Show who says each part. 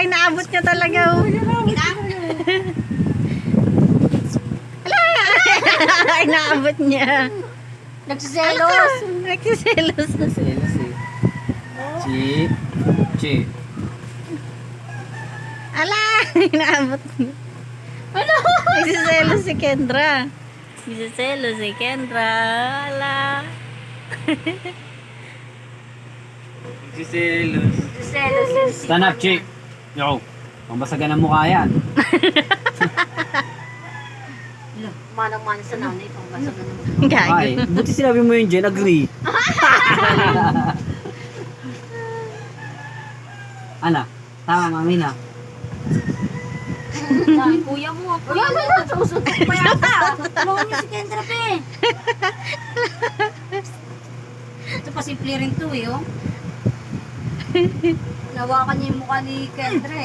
Speaker 1: inaabot niya talaga. Oh. Ala, inaabot niya.
Speaker 2: Nagsiselos.
Speaker 1: Nagsiselos.
Speaker 3: Selos eh. Chi.
Speaker 1: Ala, inaabot niya.
Speaker 2: Ano?
Speaker 1: Nagsiselos si Kendra. Nagsiselos si Kendra. Ala.
Speaker 3: Selos.
Speaker 2: Nagsiselos.
Speaker 3: Stand up, Chi. Yo. Pambasagan ang mukha yan.
Speaker 2: Manang-mana sa nanay. Pangbasagan naman.
Speaker 1: Gago.
Speaker 3: Ay, buti sinabi mo yun, Jen. Agree. Ana, tama, mami na.
Speaker 2: Dahil kuya mo. Kuya mo na. Susunod pa yata. Tulungan niyo si Kendra pe. Ito pa simple rin to eh oh. Nawakan niya yung mukha ni Kendra eh.